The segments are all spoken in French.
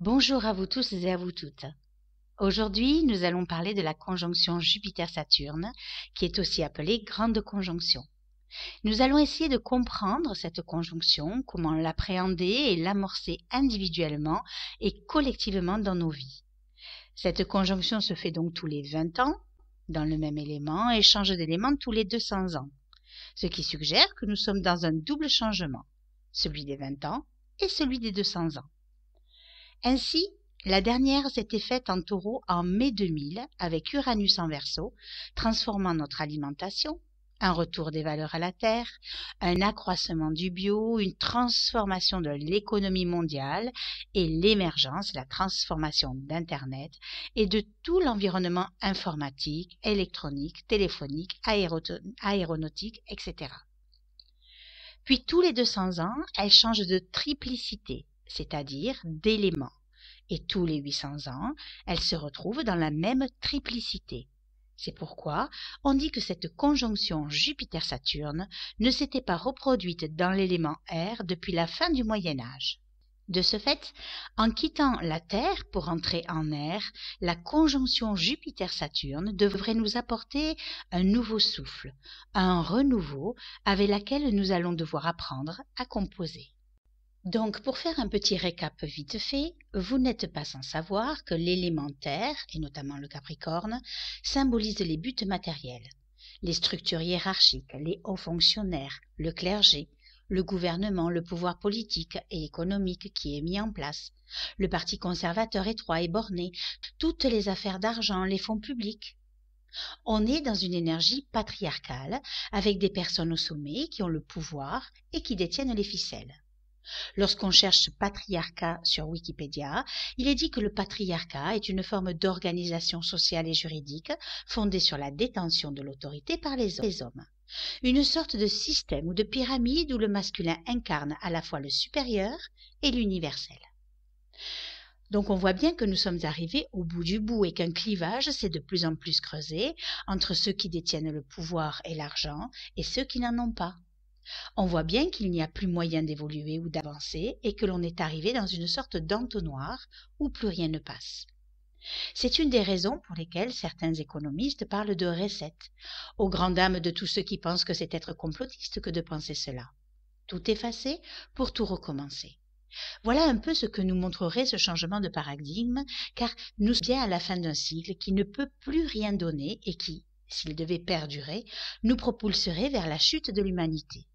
Bonjour à vous tous et à vous toutes. Aujourd'hui, nous allons parler de la conjonction Jupiter-Saturne, qui est aussi appelée Grande Conjonction. Nous allons essayer de comprendre cette conjonction, comment l'appréhender et l'amorcer individuellement et collectivement dans nos vies. Cette conjonction se fait donc tous les 20 ans, dans le même élément, et change d'élément tous les 200 ans, ce qui suggère que nous sommes dans un double changement, celui des 20 ans et celui des 200 ans. Ainsi, la dernière s'était faite en Taureau en mai 2000 avec Uranus en Verseau, transformant notre alimentation, un retour des valeurs à la Terre, un accroissement du bio, une transformation de l'économie mondiale et l'émergence, la transformation d'Internet et de tout l'environnement informatique, électronique, téléphonique, aéronautique, etc. Puis tous les 200 ans, elle change de triplicité, c'est-à-dire d'éléments. Et tous les 800 ans, elle se retrouve dans la même triplicité. C'est pourquoi on dit que cette conjonction Jupiter-Saturne ne s'était pas reproduite dans l'élément air depuis la fin du Moyen Âge. De ce fait, en quittant la Terre pour entrer en air, la conjonction Jupiter-Saturne devrait nous apporter un nouveau souffle, un renouveau avec lequel nous allons devoir apprendre à composer. Donc, pour faire un petit récap vite fait, vous n'êtes pas sans savoir que l'élément Terre, et notamment le Capricorne, symbolise les buts matériels, les structures hiérarchiques, les hauts fonctionnaires, le clergé, le gouvernement, le pouvoir politique et économique qui est mis en place, le parti conservateur étroit et borné, toutes les affaires d'argent, les fonds publics. On est dans une énergie patriarcale avec des personnes au sommet qui ont le pouvoir et qui détiennent les ficelles. Lorsqu'on cherche patriarcat sur Wikipédia, il est dit que le patriarcat est une forme d'organisation sociale et juridique fondée sur la détention de l'autorité par les hommes. Une sorte de système ou de pyramide où le masculin incarne à la fois le supérieur et l'universel. Donc on voit bien que nous sommes arrivés au bout du bout et qu'un clivage s'est de plus en plus creusé entre ceux qui détiennent le pouvoir et l'argent et ceux qui n'en ont pas. On voit bien qu'il n'y a plus moyen d'évoluer ou d'avancer et que l'on est arrivé dans une sorte d'entonnoir où plus rien ne passe. C'est une des raisons pour lesquelles certains économistes parlent de reset, aux grandes dames de tous ceux qui pensent que c'est être complotiste que de penser cela. Tout effacer pour tout recommencer. Voilà un peu ce que nous montrerait ce changement de paradigme, car nous sommes bien à la fin d'un cycle qui ne peut plus rien donner et qui, s'il devait perdurer, nous propulserait vers la chute de l'humanité.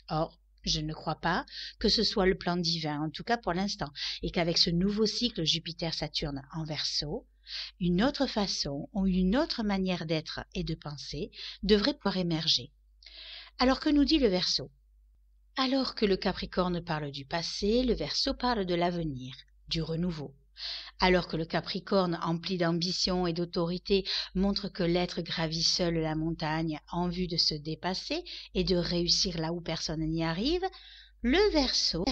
Or, je ne crois pas que ce soit le plan divin, en tout cas pour l'instant, et qu'avec ce nouveau cycle Jupiter-Saturne en Verseau, une autre façon ou une autre manière d'être et de penser devrait pouvoir émerger. Alors que nous dit le Verseau? Alors que le Capricorne parle du passé, le Verseau parle de l'avenir, du renouveau. Alors que le Capricorne, empli d'ambition et d'autorité, montre que l'être gravit seul la montagne en vue de se dépasser et de réussir là où personne n'y arrive, le Verseau,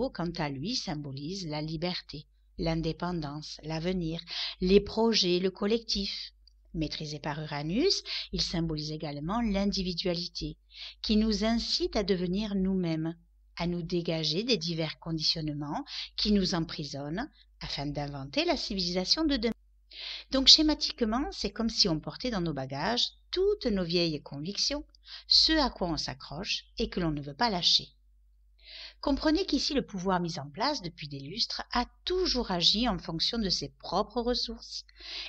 quant à lui, symbolise la liberté, l'indépendance, l'avenir, les projets, le collectif. Maîtrisé par Uranus, il symbolise également l'individualité, qui nous incite à devenir nous-mêmes, à nous dégager des divers conditionnements qui nous emprisonnent, afin d'inventer la civilisation de demain. Donc schématiquement, c'est comme si on portait dans nos bagages toutes nos vieilles convictions, ce à quoi on s'accroche et que l'on ne veut pas lâcher. Comprenez qu'ici le pouvoir mis en place depuis des lustres a toujours agi en fonction de ses propres ressources,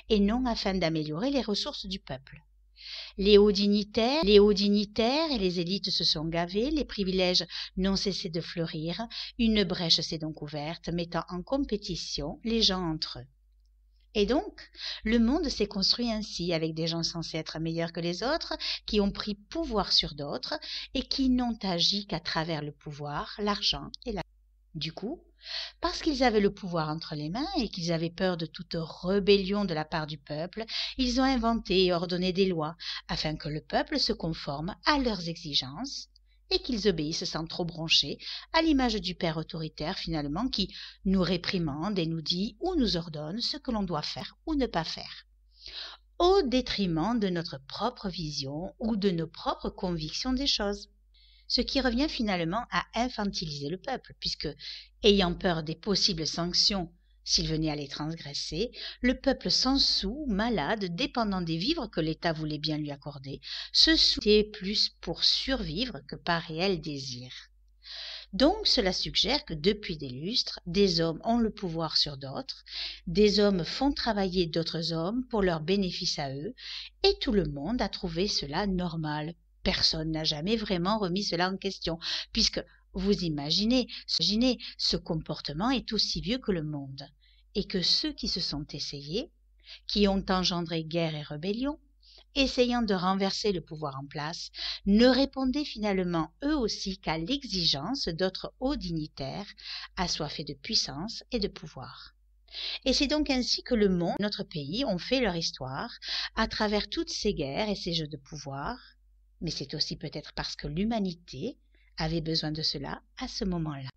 et non afin d'améliorer les ressources du peuple. Les hauts dignitaires et les élites se sont gavés, les privilèges n'ont cessé de fleurir, une brèche s'est donc ouverte, mettant en compétition les gens entre eux. Et donc, le monde s'est construit ainsi, avec des gens censés être meilleurs que les autres, qui ont pris pouvoir sur d'autres et qui n'ont agi qu'à travers le pouvoir, l'argent et la... Du coup, parce qu'ils avaient le pouvoir entre les mains et qu'ils avaient peur de toute rébellion de la part du peuple, ils ont inventé et ordonné des lois afin que le peuple se conforme à leurs exigences et qu'ils obéissent sans trop broncher, à l'image du père autoritaire finalement qui nous réprimande et nous dit ou nous ordonne ce que l'on doit faire ou ne pas faire, au détriment de notre propre vision ou de nos propres convictions des choses. Ce qui revient finalement à infantiliser le peuple, puisque, ayant peur des possibles sanctions S'il venait à les transgresser, le peuple sans sou, malade, dépendant des vivres que l'État voulait bien lui accorder, se souciait plus pour survivre que par réel désir. Donc cela suggère que depuis des lustres, des hommes ont le pouvoir sur d'autres, des hommes font travailler d'autres hommes pour leur bénéfice à eux, et tout le monde a trouvé cela normal. Personne n'a jamais vraiment remis cela en question, puisque vous imaginez, ce comportement est aussi vieux que le monde, et que ceux qui se sont essayés, qui ont engendré guerre et rébellion, essayant de renverser le pouvoir en place, ne répondaient finalement eux aussi qu'à l'exigence d'autres hauts dignitaires assoiffés de puissance et de pouvoir. Et c'est donc ainsi que le monde et notre pays ont fait leur histoire à travers toutes ces guerres et ces jeux de pouvoir, mais c'est aussi peut-être parce que l'humanité avait besoin de cela à ce moment-là.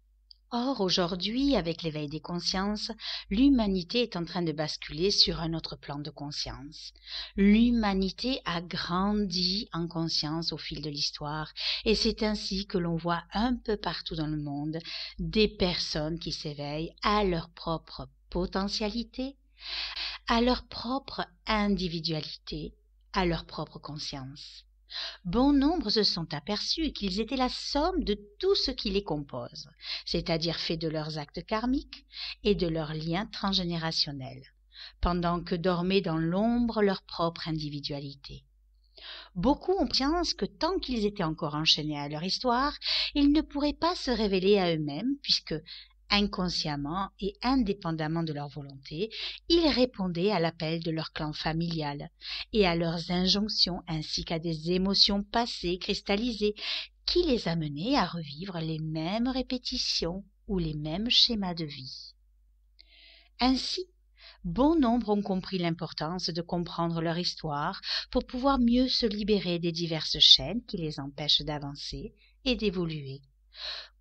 Or, aujourd'hui, avec l'éveil des consciences, l'humanité est en train de basculer sur un autre plan de conscience. L'humanité a grandi en conscience au fil de l'histoire, et c'est ainsi que l'on voit un peu partout dans le monde des personnes qui s'éveillent à leur propre potentialité, à leur propre individualité, à leur propre conscience. Bon nombre se sont aperçus qu'ils étaient la somme de tout ce qui les compose, c'est-à-dire fait de leurs actes karmiques et de leurs liens transgénérationnels, pendant que dormait dans l'ombre leur propre individualité. Beaucoup ont conscience que tant qu'ils étaient encore enchaînés à leur histoire, ils ne pourraient pas se révéler à eux-mêmes, puisque inconsciemment et indépendamment de leur volonté, ils répondaient à l'appel de leur clan familial et à leurs injonctions ainsi qu'à des émotions passées cristallisées qui les amenaient à revivre les mêmes répétitions ou les mêmes schémas de vie. Ainsi, bon nombre ont compris l'importance de comprendre leur histoire pour pouvoir mieux se libérer des diverses chaînes qui les empêchent d'avancer et d'évoluer,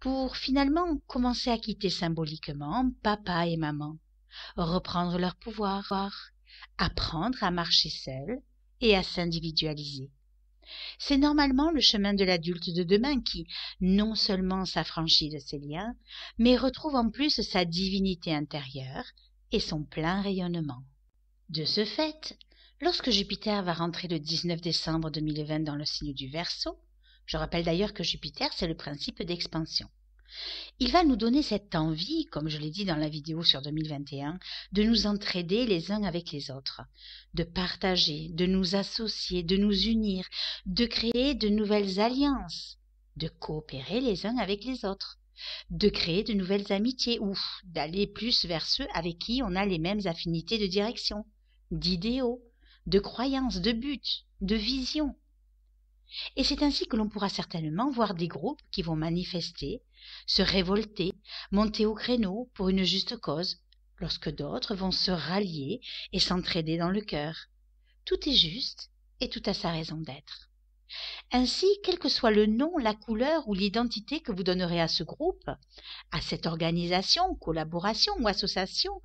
pour finalement commencer à quitter symboliquement papa et maman, reprendre leur pouvoir, apprendre à marcher seul et à s'individualiser. C'est normalement le chemin de l'adulte de demain qui, non seulement s'affranchit de ses liens, mais retrouve en plus sa divinité intérieure et son plein rayonnement. De ce fait, lorsque Jupiter va rentrer le 19 décembre 2020 dans le signe du Verseau, je rappelle d'ailleurs que Jupiter, c'est le principe d'expansion. Il va nous donner cette envie, comme je l'ai dit dans la vidéo sur 2021, de nous entraider les uns avec les autres, de partager, de nous associer, de nous unir, de créer de nouvelles alliances, de coopérer les uns avec les autres, de créer de nouvelles amitiés ou d'aller plus vers ceux avec qui on a les mêmes affinités de direction, d'idéaux, de croyances, de buts, de visions. Et c'est ainsi que l'on pourra certainement voir des groupes qui vont manifester, se révolter, monter au créneau pour une juste cause, lorsque d'autres vont se rallier et s'entraider dans le cœur. Tout est juste et tout a sa raison d'être. Ainsi, quel que soit le nom, la couleur ou l'identité que vous donnerez à ce groupe, à cette organisation, collaboration ou association,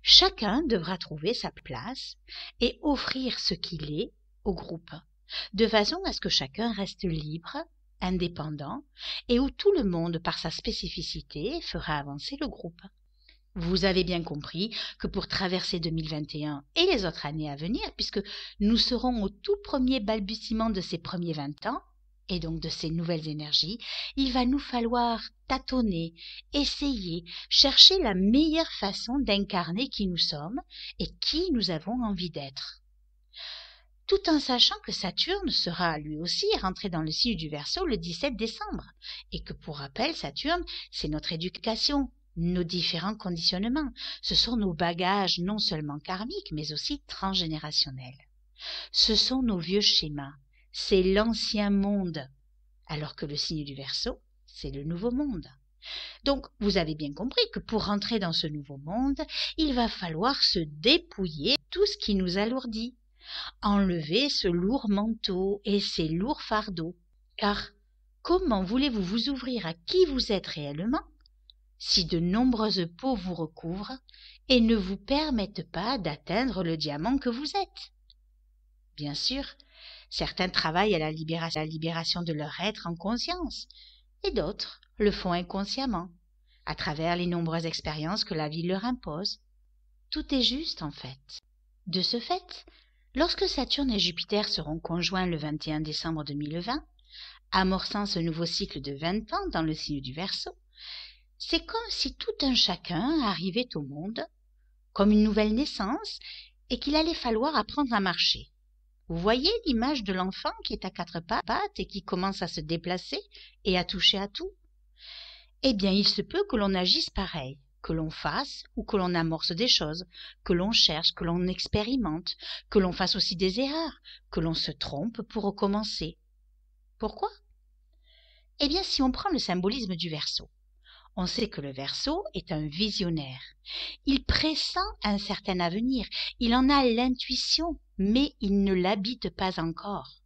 chacun devra trouver sa place et offrir ce qu'il est au groupe, de façon à ce que chacun reste libre, indépendant, et où tout le monde, par sa spécificité, fera avancer le groupe. Vous avez bien compris que pour traverser 2021 et les autres années à venir, puisque nous serons au tout premier balbutiement de ces premiers 20 ans, et donc de ces nouvelles énergies, il va nous falloir tâtonner, essayer, chercher la meilleure façon d'incarner qui nous sommes et qui nous avons envie d'être. Tout en sachant que Saturne sera lui aussi rentré dans le signe du Verseau le 17 décembre, et que pour rappel, Saturne, c'est notre éducation, nos différents conditionnements, ce sont nos bagages non seulement karmiques, mais aussi transgénérationnels. Ce sont nos vieux schémas, c'est l'ancien monde, alors que le signe du Verseau, c'est le nouveau monde. Donc, vous avez bien compris que pour rentrer dans ce nouveau monde, il va falloir se dépouiller de tout ce qui nous alourdit, enlever ce lourd manteau et ces lourds fardeaux. Car comment voulez-vous vous ouvrir à qui vous êtes réellement si de nombreuses peaux vous recouvrent et ne vous permettent pas d'atteindre le diamant que vous êtes? Bien sûr, certains travaillent à la libération de leur être en conscience, et d'autres le font inconsciemment, à travers les nombreuses expériences que la vie leur impose. Tout est juste en fait. De ce fait, lorsque Saturne et Jupiter seront conjoints le 21 décembre 2020, amorçant ce nouveau cycle de 20 ans dans le signe du Verseau, c'est comme si tout un chacun arrivait au monde, comme une nouvelle naissance, et qu'il allait falloir apprendre à marcher. Vous voyez l'image de l'enfant qui est à quatre pattes et qui commence à se déplacer et à toucher à tout? Eh bien, il se peut que l'on agisse pareil, que l'on fasse ou que l'on amorce des choses, que l'on cherche, que l'on expérimente, que l'on fasse aussi des erreurs, que l'on se trompe pour recommencer. Pourquoi? Eh bien, si on prend le symbolisme du Verseau, on sait que le Verseau est un visionnaire. Il pressent un certain avenir, il en a l'intuition, mais il ne l'habite pas encore.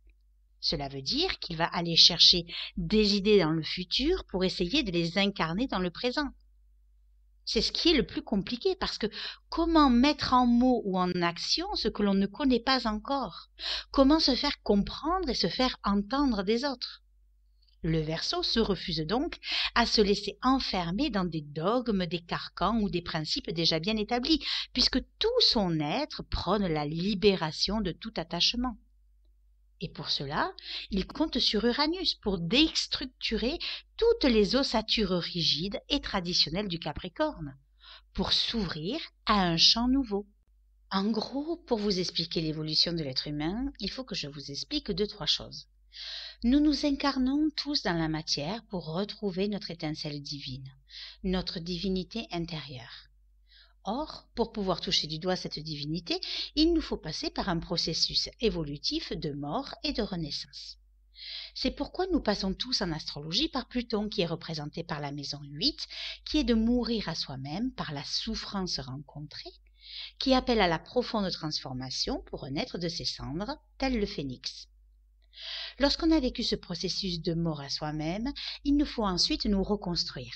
Cela veut dire qu'il va aller chercher des idées dans le futur pour essayer de les incarner dans le présent. C'est ce qui est le plus compliqué parce que comment mettre en mots ou en action ce que l'on ne connaît pas encore? Comment se faire comprendre et se faire entendre des autres? Le Verseau se refuse donc à se laisser enfermer dans des dogmes, des carcans ou des principes déjà bien établis, puisque tout son être prône la libération de tout attachement. Et pour cela, il compte sur Uranus pour déstructurer toutes les ossatures rigides et traditionnelles du Capricorne, pour s'ouvrir à un champ nouveau. En gros, pour vous expliquer l'évolution de l'être humain, il faut que je vous explique 2-3 choses. Nous nous incarnons tous dans la matière pour retrouver notre étincelle divine, notre divinité intérieure. Or, pour pouvoir toucher du doigt cette divinité, il nous faut passer par un processus évolutif de mort et de renaissance. C'est pourquoi nous passons tous en astrologie par Pluton qui est représenté par la maison 8, qui est de mourir à soi-même par la souffrance rencontrée, qui appelle à la profonde transformation pour renaître de ses cendres, tel le phénix. Lorsqu'on a vécu ce processus de mort à soi-même, il nous faut ensuite nous reconstruire.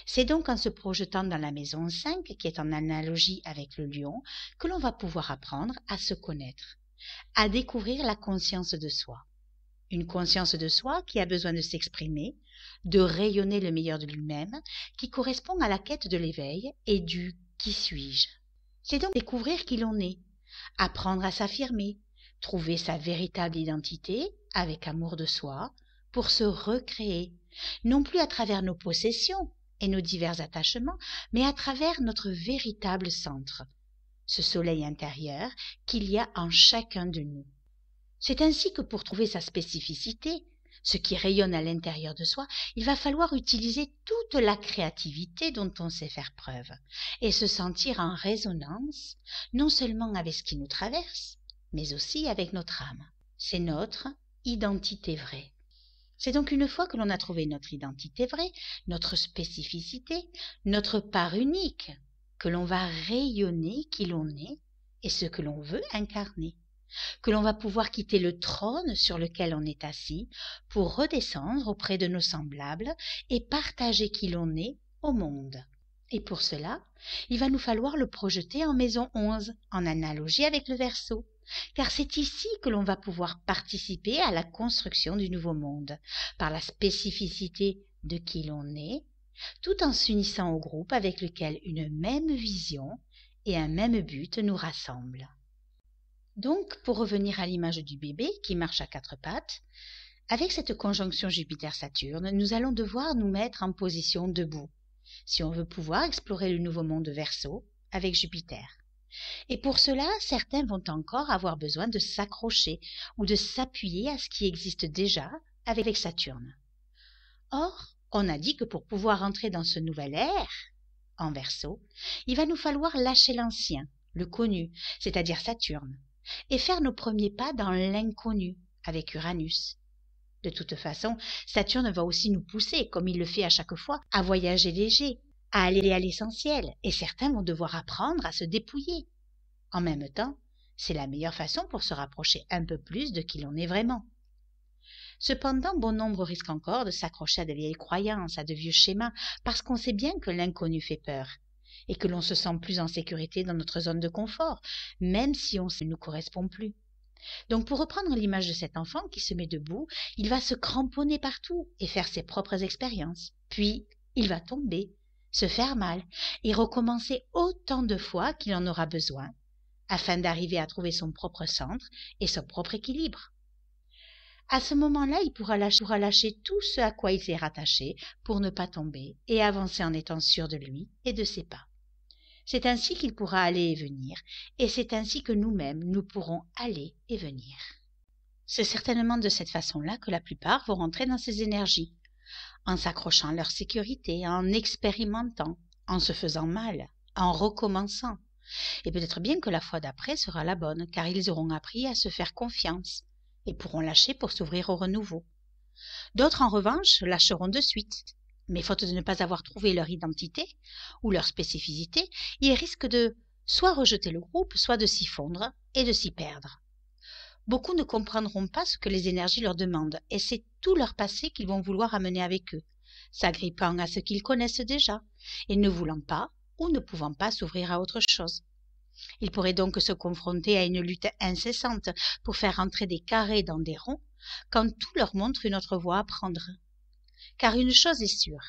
C'est donc en se projetant dans la maison 5, qui est en analogie avec le lion, que l'on va pouvoir apprendre à se connaître, à découvrir la conscience de soi. Une conscience de soi qui a besoin de s'exprimer, de rayonner le meilleur de lui-même, qui correspond à la quête de l'éveil et du « qui suis-je ». C'est donc découvrir qui l'on est, apprendre à s'affirmer, trouver sa véritable identité avec amour de soi pour se recréer, non plus à travers nos possessions et nos divers attachements, mais à travers notre véritable centre, ce soleil intérieur qu'il y a en chacun de nous. C'est ainsi que pour trouver sa spécificité, ce qui rayonne à l'intérieur de soi, il va falloir utiliser toute la créativité dont on sait faire preuve et se sentir en résonance, non seulement avec ce qui nous traverse, mais aussi avec notre âme. C'est notre identité vraie. C'est donc une fois que l'on a trouvé notre identité vraie, notre spécificité, notre part unique, que l'on va rayonner qui l'on est et ce que l'on veut incarner, que l'on va pouvoir quitter le trône sur lequel on est assis pour redescendre auprès de nos semblables et partager qui l'on est au monde. Et pour cela, il va nous falloir le projeter en maison 11, en analogie avec le Verseau, car c'est ici que l'on va pouvoir participer à la construction du nouveau monde, par la spécificité de qui l'on est, tout en s'unissant au groupe avec lequel une même vision et un même but nous rassemblent. Donc, pour revenir à l'image du bébé qui marche à quatre pattes, avec cette conjonction Jupiter-Saturne, nous allons devoir nous mettre en position debout, si on veut pouvoir explorer le nouveau monde Verseau avec Jupiter. Et pour cela, certains vont encore avoir besoin de s'accrocher ou de s'appuyer à ce qui existe déjà avec Saturne. Or, on a dit que pour pouvoir entrer dans ce nouvel ère, en Verseau, il va nous falloir lâcher l'ancien, le connu, c'est-à-dire Saturne, et faire nos premiers pas dans l'inconnu avec Uranus. De toute façon, Saturne va aussi nous pousser, comme il le fait à chaque fois, à voyager léger, à aller à l'essentiel, et certains vont devoir apprendre à se dépouiller. En même temps, c'est la meilleure façon pour se rapprocher un peu plus de qui l'on est vraiment. Cependant, bon nombre risquent encore de s'accrocher à de vieilles croyances, à de vieux schémas, parce qu'on sait bien que l'inconnu fait peur, et que l'on se sent plus en sécurité dans notre zone de confort, même si on ne nous correspond plus. Donc pour reprendre l'image de cet enfant qui se met debout, il va se cramponner partout et faire ses propres expériences. Puis il va tomber, se faire mal et recommencer autant de fois qu'il en aura besoin, afin d'arriver à trouver son propre centre et son propre équilibre. À ce moment-là, il pourra lâcher tout ce à quoi il s'est rattaché pour ne pas tomber et avancer en étant sûr de lui et de ses pas. C'est ainsi qu'il pourra aller et venir, et c'est ainsi que nous-mêmes, nous pourrons aller et venir. C'est certainement de cette façon-là que la plupart vont rentrer dans ces énergies, en s'accrochant à leur sécurité, en expérimentant, en se faisant mal, en recommençant. Et peut-être bien que la fois d'après sera la bonne, car ils auront appris à se faire confiance et pourront lâcher pour s'ouvrir au renouveau. D'autres, en revanche, lâcheront de suite, mais faute de ne pas avoir trouvé leur identité ou leur spécificité, ils risquent de soit rejeter le groupe, soit de s'y fondre et de s'y perdre. Beaucoup ne comprendront pas ce que les énergies leur demandent, et c'est tout leur passé qu'ils vont vouloir amener avec eux, s'agrippant à ce qu'ils connaissent déjà, et ne voulant pas ou ne pouvant pas s'ouvrir à autre chose. Ils pourraient donc se confronter à une lutte incessante pour faire rentrer des carrés dans des ronds, quand tout leur montre une autre voie à prendre. Car une chose est sûre,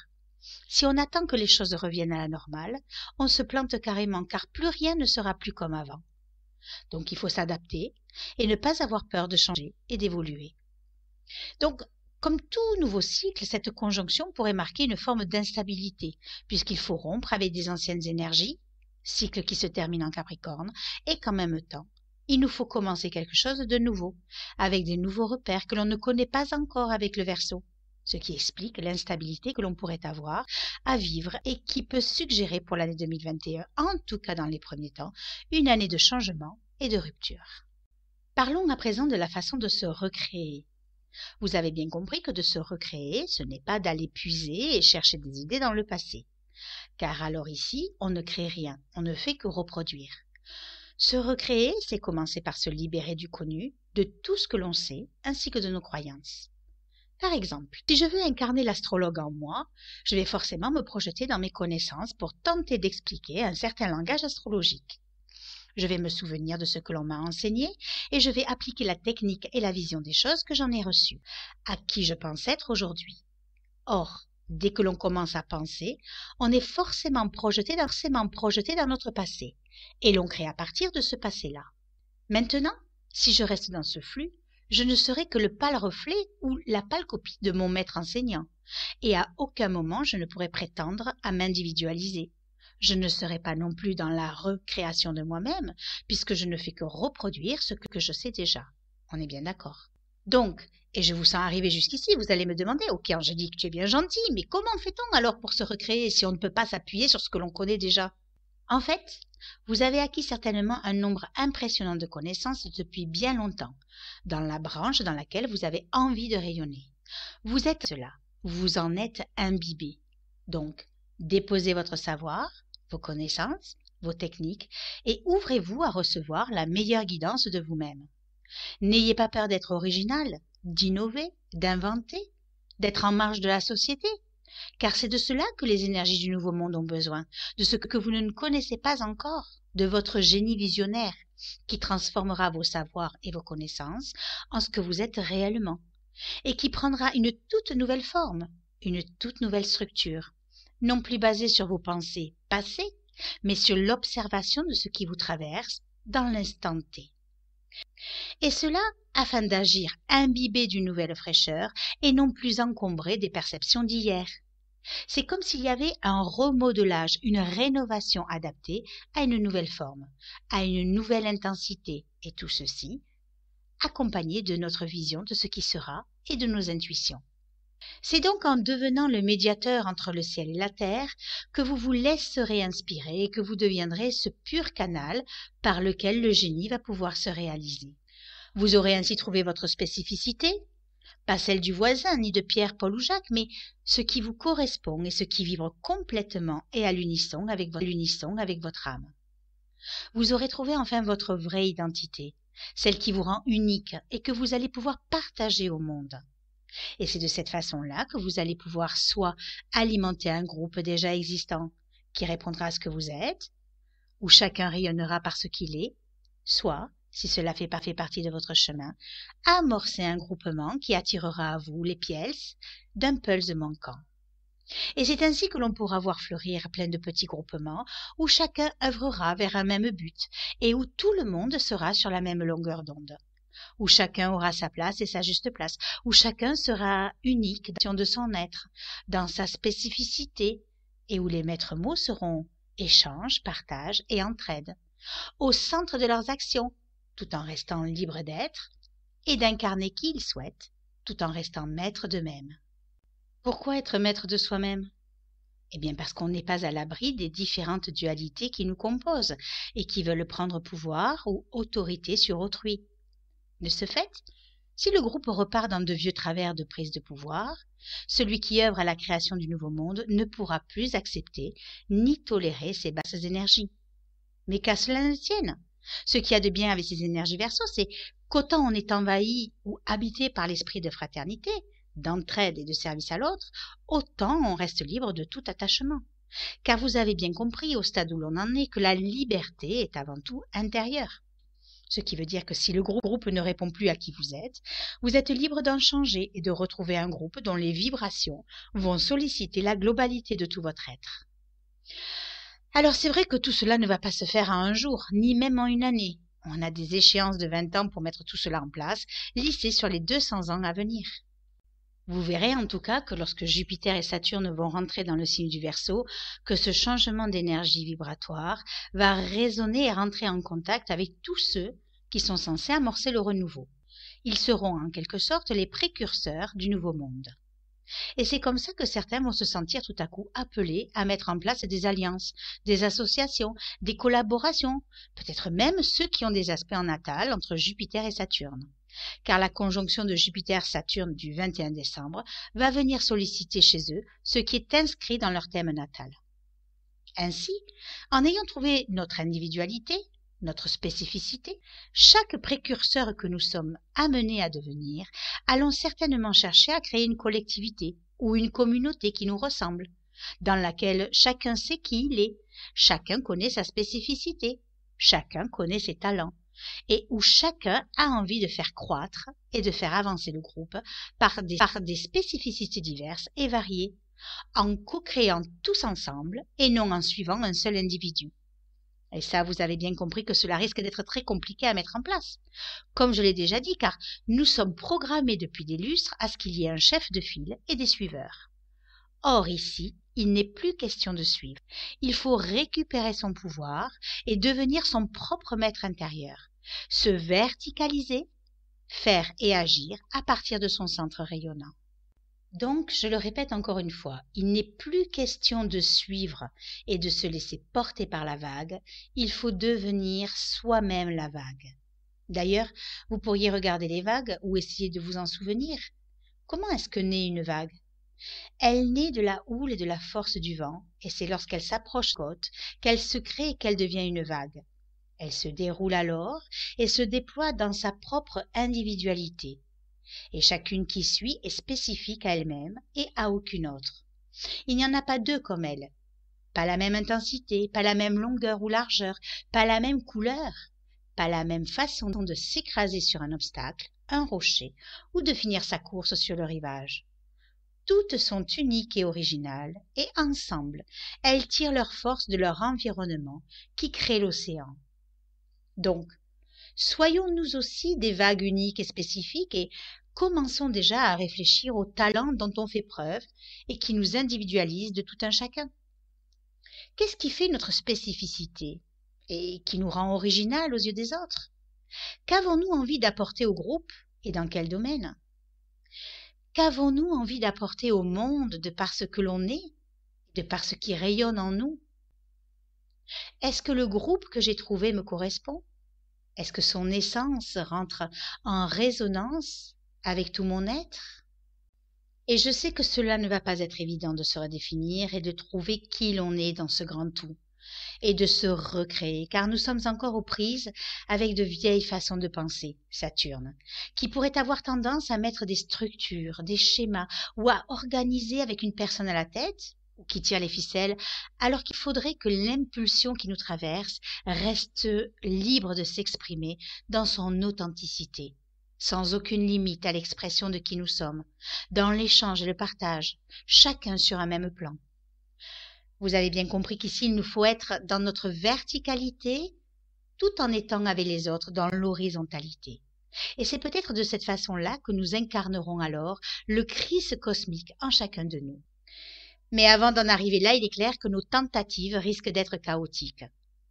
si on attend que les choses reviennent à la normale, on se plante carrément, car plus rien ne sera plus comme avant. Donc il faut s'adapter et ne pas avoir peur de changer et d'évoluer. Donc, comme tout nouveau cycle, cette conjonction pourrait marquer une forme d'instabilité, puisqu'il faut rompre avec des anciennes énergies, cycle qui se termine en Capricorne, et qu'en même temps, il nous faut commencer quelque chose de nouveau, avec des nouveaux repères que l'on ne connaît pas encore avec le Verseau, ce qui explique l'instabilité que l'on pourrait avoir à vivre et qui peut suggérer pour l'année 2021, en tout cas dans les premiers temps, une année de changement et de rupture. Parlons à présent de la façon de se recréer. Vous avez bien compris que de se recréer, ce n'est pas d'aller puiser et chercher des idées dans le passé. Car alors ici, on ne crée rien, on ne fait que reproduire. Se recréer, c'est commencer par se libérer du connu, de tout ce que l'on sait, ainsi que de nos croyances. Par exemple, si je veux incarner l'astrologue en moi, je vais forcément me projeter dans mes connaissances pour tenter d'expliquer un certain langage astrologique. Je vais me souvenir de ce que l'on m'a enseigné et je vais appliquer la technique et la vision des choses que j'en ai reçues, à qui je pense être aujourd'hui. Or, dès que l'on commence à penser, on est forcément projeté dans notre passé, et l'on crée à partir de ce passé-là. Maintenant, si je reste dans ce flux, je ne serai que le pâle reflet ou la pâle copie de mon maître enseignant, et à aucun moment je ne pourrai prétendre à m'individualiser. Je ne serai pas non plus dans la recréation de moi-même, puisque je ne fais que reproduire ce que je sais déjà. On est bien d'accord. Donc, et je vous sens arriver jusqu'ici, vous allez me demander, ok Angélique, tu es bien gentille, mais comment fait-on alors pour se recréer si on ne peut pas s'appuyer sur ce que l'on connaît déjà? En fait, vous avez acquis certainement un nombre impressionnant de connaissances depuis bien longtemps, dans la branche dans laquelle vous avez envie de rayonner. Vous êtes cela, vous en êtes imbibé. Donc, déposez votre savoir, vos connaissances, vos techniques, et ouvrez-vous à recevoir la meilleure guidance de vous-même. N'ayez pas peur d'être original, d'innover, d'inventer, d'être en marge de la société, car c'est de cela que les énergies du nouveau monde ont besoin, de ce que vous ne connaissez pas encore, de votre génie visionnaire, qui transformera vos savoirs et vos connaissances en ce que vous êtes réellement, et qui prendra une toute nouvelle forme, une toute nouvelle structure, non plus basée sur vos pensées passées, mais sur l'observation de ce qui vous traverse dans l'instant T. Et cela afin d'agir imbibé d'une nouvelle fraîcheur et non plus encombré des perceptions d'hier. C'est comme s'il y avait un remodelage, une rénovation adaptée à une nouvelle forme, à une nouvelle intensité, et tout ceci accompagné de notre vision de ce qui sera et de nos intuitions. C'est donc en devenant le médiateur entre le ciel et la terre que vous vous laisserez inspirer et que vous deviendrez ce pur canal par lequel le génie va pouvoir se réaliser. Vous aurez ainsi trouvé votre spécificité, pas celle du voisin ni de Pierre, Paul ou Jacques, mais ce qui vous correspond et ce qui vibre complètement et à l'unisson avec votre âme. Vous aurez trouvé enfin votre vraie identité, celle qui vous rend unique et que vous allez pouvoir partager au monde. Et c'est de cette façon-là que vous allez pouvoir soit alimenter un groupe déjà existant qui répondra à ce que vous êtes, où chacun rayonnera par ce qu'il est, soit, si cela fait partie de votre chemin, amorcer un groupement qui attirera à vous les pièces d'un pulse manquant. Et c'est ainsi que l'on pourra voir fleurir plein de petits groupements où chacun œuvrera vers un même but et où tout le monde sera sur la même longueur d'onde, où chacun aura sa place et sa juste place, où chacun sera unique de son être, dans sa spécificité, et où les maîtres mots seront échange, partage et entraide, au centre de leurs actions, tout en restant libres d'être et d'incarner qui ils souhaitent, tout en restant maîtres d'eux-mêmes. Pourquoi être maître de soi-même? Eh bien parce qu'on n'est pas à l'abri des différentes dualités qui nous composent et qui veulent prendre pouvoir ou autorité sur autrui. De ce fait, si le groupe repart dans de vieux travers de prise de pouvoir, celui qui œuvre à la création du nouveau monde ne pourra plus accepter ni tolérer ces basses énergies. Mais qu'à cela ne tienne, ce qu'il y a de bien avec ces énergies verso, c'est qu'autant on est envahi ou habité par l'esprit de fraternité, d'entraide et de service à l'autre, autant on reste libre de tout attachement. Car vous avez bien compris au stade où l'on en est que la liberté est avant tout intérieure. Ce qui veut dire que si le groupe ne répond plus à qui vous êtes libre d'en changer et de retrouver un groupe dont les vibrations vont solliciter la globalité de tout votre être. Alors c'est vrai que tout cela ne va pas se faire en un jour, ni même en une année. On a des échéances de 20 ans pour mettre tout cela en place, lissées sur les 200 ans à venir. Vous verrez en tout cas que lorsque Jupiter et Saturne vont rentrer dans le signe du Verseau, que ce changement d'énergie vibratoire va résonner et rentrer en contact avec tous ceux qui sont censés amorcer le renouveau. Ils seront en quelque sorte les précurseurs du nouveau monde. Et c'est comme ça que certains vont se sentir tout à coup appelés à mettre en place des alliances, des associations, des collaborations, peut-être même ceux qui ont des aspects en natal entre Jupiter et Saturne. Car la conjonction de Jupiter-Saturne du 21 décembre va venir solliciter chez eux ce qui est inscrit dans leur thème natal. Ainsi, en ayant trouvé notre individualité, notre spécificité, chaque précurseur que nous sommes amenés à devenir, allons certainement chercher à créer une collectivité ou une communauté qui nous ressemble, dans laquelle chacun sait qui il est, chacun connaît sa spécificité, chacun connaît ses talents, et où chacun a envie de faire croître et de faire avancer le groupe par des spécificités diverses et variées, en co-créant tous ensemble et non en suivant un seul individu. Et ça, vous avez bien compris que cela risque d'être très compliqué à mettre en place. Comme je l'ai déjà dit, car nous sommes programmés depuis des lustres à ce qu'il y ait un chef de file et des suiveurs. Or ici, il n'est plus question de suivre. Il faut récupérer son pouvoir et devenir son propre maître intérieur. Se verticaliser, faire et agir à partir de son centre rayonnant. Donc, je le répète encore une fois, il n'est plus question de suivre et de se laisser porter par la vague, il faut devenir soi-même la vague. D'ailleurs, vous pourriez regarder les vagues ou essayer de vous en souvenir. Comment est-ce que naît une vague? Elle naît de la houle et de la force du vent, et c'est lorsqu'elle s'approche de la côte qu'elle se crée et qu'elle devient une vague. Elle se déroule alors et se déploie dans sa propre individualité. Et chacune qui suit est spécifique à elle-même et à aucune autre. Il n'y en a pas deux comme elle. Pas la même intensité, pas la même longueur ou largeur, pas la même couleur, pas la même façon de s'écraser sur un obstacle, un rocher, ou de finir sa course sur le rivage. Toutes sont uniques et originales, et ensemble, elles tirent leur force de leur environnement qui crée l'océan. Donc, soyons nous aussi des vagues uniques et spécifiques et commençons déjà à réfléchir aux talents dont on fait preuve et qui nous individualisent de tout un chacun. Qu'est-ce qui fait notre spécificité et qui nous rend original aux yeux des autres? Qu'avons-nous envie d'apporter au groupe et dans quel domaine? Qu'avons-nous envie d'apporter au monde de par ce que l'on est, de par ce qui rayonne en nous? Est-ce que le groupe que j'ai trouvé me correspond? Est-ce que son essence rentre en résonance avec tout mon être? Et je sais que cela ne va pas être évident de se redéfinir et de trouver qui l'on est dans ce grand tout, et de se recréer, car nous sommes encore aux prises avec de vieilles façons de penser, Saturne, qui pourrait avoir tendance à mettre des structures, des schémas, ou à organiser avec une personne à la tête, ou qui tire les ficelles, alors qu'il faudrait que l'impulsion qui nous traverse reste libre de s'exprimer dans son authenticité, sans aucune limite à l'expression de qui nous sommes, dans l'échange et le partage, chacun sur un même plan. Vous avez bien compris qu'ici, il nous faut être dans notre verticalité tout en étant avec les autres dans l'horizontalité. Et c'est peut-être de cette façon-là que nous incarnerons alors le Christ cosmique en chacun de nous. Mais avant d'en arriver là, il est clair que nos tentatives risquent d'être chaotiques.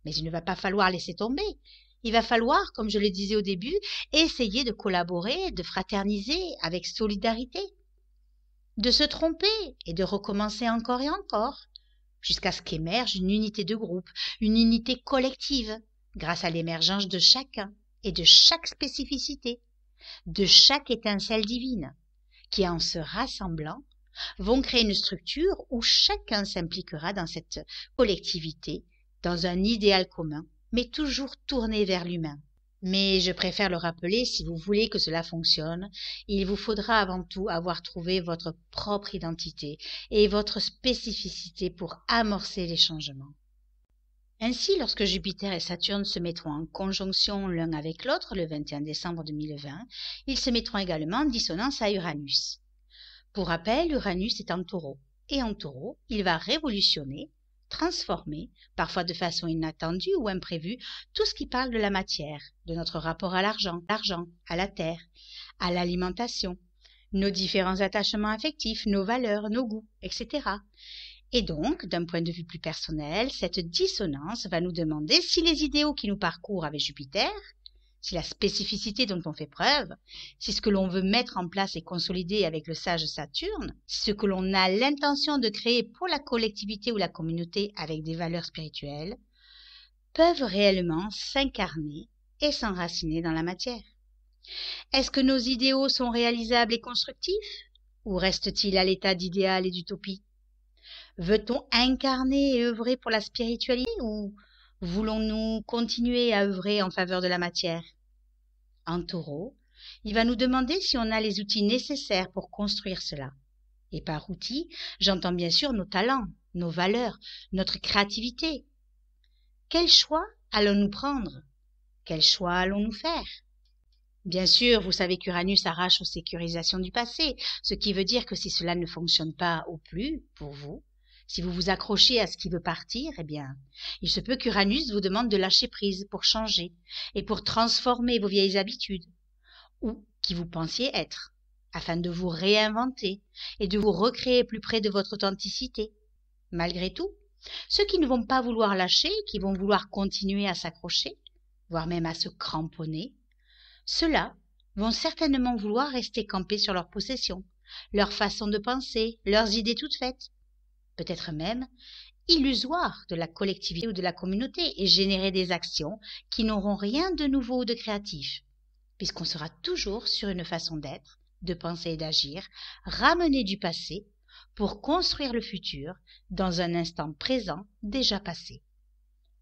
Mais il ne va pas falloir laisser tomber. Il va falloir, comme je le disais au début, essayer de collaborer, de fraterniser avec solidarité, de se tromper et de recommencer encore et encore, jusqu'à ce qu'émerge une unité de groupe, une unité collective, grâce à l'émergence de chacun et de chaque spécificité, de chaque étincelle divine, qui en se rassemblant vont créer une structure où chacun s'impliquera dans cette collectivité, dans un idéal commun, mais toujours tourné vers l'humain. Mais je préfère le rappeler, si vous voulez que cela fonctionne, il vous faudra avant tout avoir trouvé votre propre identité et votre spécificité pour amorcer les changements. Ainsi, lorsque Jupiter et Saturne se mettront en conjonction l'un avec l'autre le 21 décembre 2020, ils se mettront également en dissonance à Uranus. Pour rappel, Uranus est en Taureau, et en Taureau, il va révolutionner, transformer, parfois de façon inattendue ou imprévue, tout ce qui parle de la matière, de notre rapport à l'argent, à la terre, à l'alimentation, nos différents attachements affectifs, nos valeurs, nos goûts, etc. Et donc, d'un point de vue plus personnel, cette dissonance va nous demander si les idéaux qui nous parcourent avec Jupiter, si la spécificité dont on fait preuve, si ce que l'on veut mettre en place et consolider avec le sage Saturne, si ce que l'on a l'intention de créer pour la collectivité ou la communauté avec des valeurs spirituelles, peuvent réellement s'incarner et s'enraciner dans la matière. Est-ce que nos idéaux sont réalisables et constructifs, ou restent-ils à l'état d'idéal et d'utopie? Veut-on incarner et œuvrer pour la spiritualité ou voulons-nous continuer à œuvrer en faveur de la matière? En Taureau, il va nous demander si on a les outils nécessaires pour construire cela. Et par outils, j'entends bien sûr nos talents, nos valeurs, notre créativité. Quel choix allons-nous prendre? Quel choix allons-nous faire? Bien sûr, vous savez qu'Uranus arrache aux sécurisations du passé, ce qui veut dire que si cela ne fonctionne pas au plus pour vous, si vous vous accrochez à ce qui veut partir, eh bien, il se peut qu'Uranus vous demande de lâcher prise pour changer et pour transformer vos vieilles habitudes, ou qui vous pensiez être, afin de vous réinventer et de vous recréer plus près de votre authenticité. Malgré tout, ceux qui ne vont pas vouloir lâcher, qui vont vouloir continuer à s'accrocher, voire même à se cramponner, ceux-là vont certainement vouloir rester campés sur leurs possessions, leur façon de penser, leurs idées toutes faites, peut-être même illusoires de la collectivité ou de la communauté et générer des actions qui n'auront rien de nouveau ou de créatif, puisqu'on sera toujours sur une façon d'être, de penser et d'agir, ramenée du passé pour construire le futur dans un instant présent déjà passé.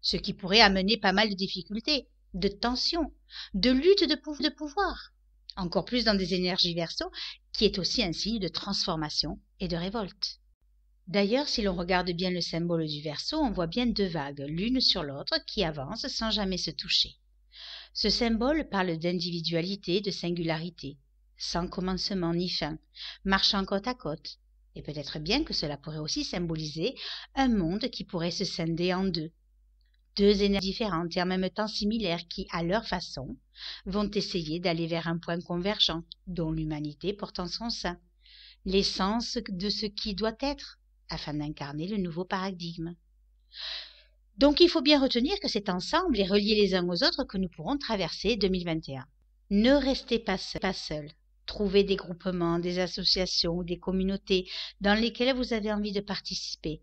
Ce qui pourrait amener pas mal de difficultés, de tensions, de luttes de pouvoir, encore plus dans des énergies Verseau, qui est aussi un signe de transformation et de révolte. D'ailleurs, si l'on regarde bien le symbole du Verseau, on voit bien deux vagues, l'une sur l'autre, qui avancent sans jamais se toucher. Ce symbole parle d'individualité, de singularité, sans commencement ni fin, marchant côte à côte. Et peut-être bien que cela pourrait aussi symboliser un monde qui pourrait se scinder en deux. Deux énergies différentes et en même temps similaires qui, à leur façon, vont essayer d'aller vers un point convergent, dont l'humanité porte en son sein l'essence de ce qui doit être, afin d'incarner le nouveau paradigme. Donc il faut bien retenir que c'est ensemble et reliés les uns aux autres que nous pourrons traverser 2021. Ne restez pas seuls. Trouvez des groupements, des associations ou des communautés dans lesquelles vous avez envie de participer,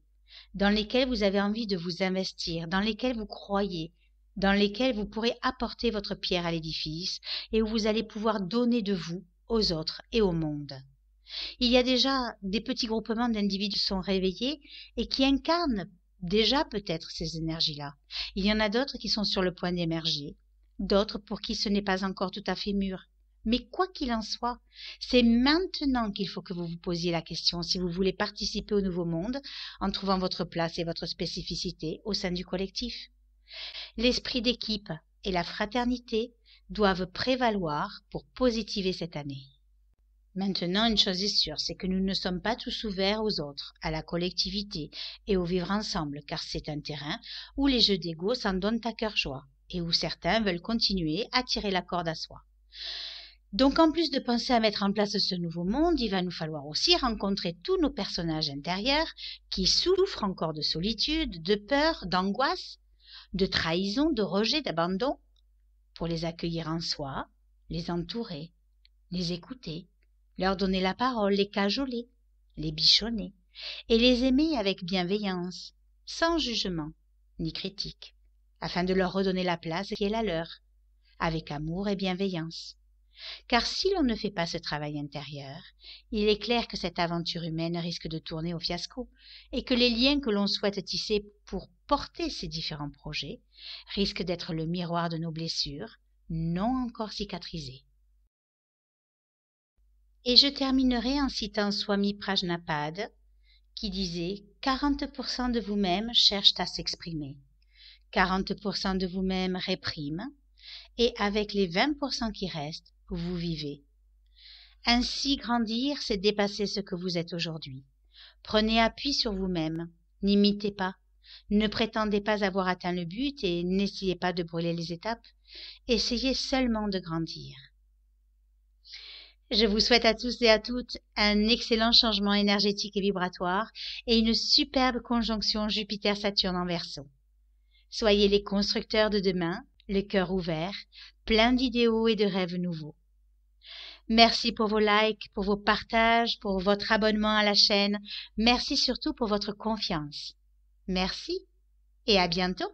dans lesquelles vous avez envie de vous investir, dans lesquelles vous croyez, dans lesquelles vous pourrez apporter votre pierre à l'édifice et où vous allez pouvoir donner de vous aux autres et au monde. Il y a déjà des petits groupements d'individus qui sont réveillés et qui incarnent déjà peut-être ces énergies-là. Il y en a d'autres qui sont sur le point d'émerger, d'autres pour qui ce n'est pas encore tout à fait mûr. Mais quoi qu'il en soit, c'est maintenant qu'il faut que vous vous posiez la question si vous voulez participer au nouveau monde en trouvant votre place et votre spécificité au sein du collectif. L'esprit d'équipe et la fraternité doivent prévaloir pour positiver cette année. Maintenant, une chose est sûre, c'est que nous ne sommes pas tous ouverts aux autres, à la collectivité et au vivre ensemble, car c'est un terrain où les jeux d'ego s'en donnent à cœur joie et où certains veulent continuer à tirer la corde à soi. Donc, en plus de penser à mettre en place ce nouveau monde, il va nous falloir aussi rencontrer tous nos personnages intérieurs qui souffrent encore de solitude, de peur, d'angoisse, de trahison, de rejet, d'abandon, pour les accueillir en soi, les entourer, les écouter, leur donner la parole, les cajoler, les bichonner, et les aimer avec bienveillance, sans jugement ni critique, afin de leur redonner la place qui est la leur, avec amour et bienveillance. Car si l'on ne fait pas ce travail intérieur, il est clair que cette aventure humaine risque de tourner au fiasco, et que les liens que l'on souhaite tisser pour porter ces différents projets risquent d'être le miroir de nos blessures, non encore cicatrisées. Et je terminerai en citant Swami Prajnapada, qui disait « 40% de vous-même cherchent à s'exprimer, 40% de vous-même répriment, et avec les 20% qui restent, vous vivez. Ainsi, grandir, c'est dépasser ce que vous êtes aujourd'hui. Prenez appui sur vous-même, n'imitez pas, ne prétendez pas avoir atteint le but et n'essayez pas de brûler les étapes, essayez seulement de grandir. » Je vous souhaite à tous et à toutes un excellent changement énergétique et vibratoire et une superbe conjonction Jupiter-Saturne en Verseau. Soyez les constructeurs de demain, le cœur ouvert, plein d'idéaux et de rêves nouveaux. Merci pour vos likes, pour vos partages, pour votre abonnement à la chaîne. Merci surtout pour votre confiance. Merci et à bientôt.